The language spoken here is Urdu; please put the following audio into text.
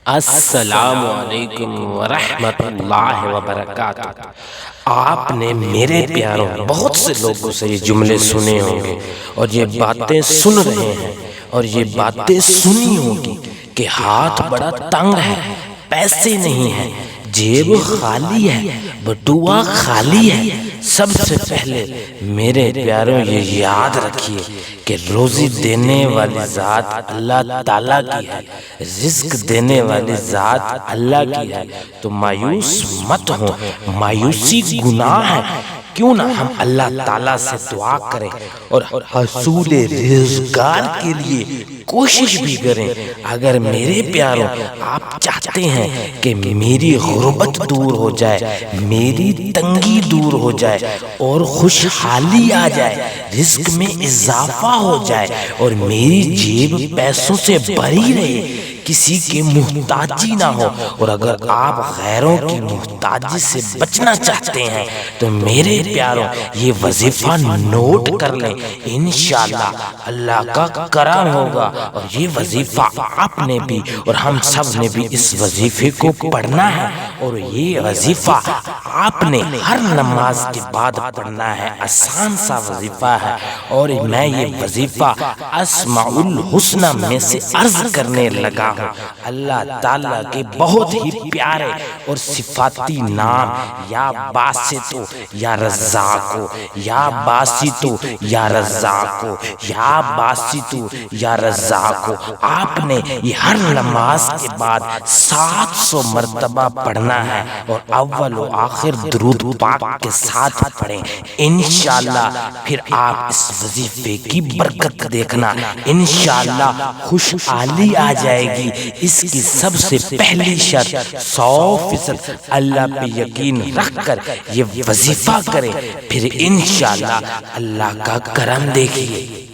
السلام علیکم ورحمۃ اللہ وبرکاتہ۔ آپ نے میرے پیاروں بہت سے لوگوں سے یہ جملے سنے ہوں گے اور یہ باتیں سن رہے ہیں اور یہ باتیں سنی ہوگی کہ ہاتھ بڑا تنگ ہے، پیسے نہیں ہیں، جیب خالی ہے، بٹوا خالی ہے۔ سب سے پہلے میرے پیاروں یہ یاد رکھیے کہ روزی دینے والی ذات اللہ تعالیٰ کی ہے، رزق دینے والی ذات اللہ کی ہے۔ تو مایوس مت ہو، مایوسی گناہ ہے۔ کیوں نہ ہم اللہ تعالیٰ سے دعا کریں اور حصول رزگار کے لیے کوشش بھی کریں۔ اگر میرے پیاروں آپ چاہتے ہیں کہ میری غربت دور ہو جائے، میری تنگی دور ہو جائے اور خوشحالی آ جائے، رزق میں اضافہ ہو جائے اور میری جیب پیسوں سے بھری رہے، کسی کی محتاجی نہ ہو، اور اگر آپ غیروں کی محتاجی سے بچنا چاہتے ہیں تو میرے پیاروں یہ وظیفہ نوٹ کر لیں۔ انشاءاللہ اللہ کا کرم ہوگا، اور یہ وظیفہ آپ نے بھی اور ہم سب نے بھی اس وظیفے کو پڑھنا ہے، اور یہ وظیفہ آپ نے ہر نماز کے بعد پڑھنا ہے۔ آسان سا وظیفہ ہے، اور میں یہ وظیفہ اسماء الحسنی میں سے عرض کرنے لگا ہوں۔ اللہ تعالیٰ کے بہت ہی پیارے اور صفاتی نام، یا باسطو یا رزاقو، یا باسطو یا رزاقو، یا باسطو یا رزاقو، آپ نے یہ ہر نماز کے بعد 700 مرتبہ پڑھنا ہے، اور اول و آخر درود پاک کے ساتھ پڑھیں۔ انشاءاللہ پھر آپ اس وظیفے کی برکت دیکھنا، انشاءاللہ خوشحالی آ جائے گی۔ اس کی سب سے پہلی شرط 100% اللہ پہ یقین رکھ کر یہ وظیفہ کریں، پھر انشاءاللہ اللہ کا کرم دیکھیے۔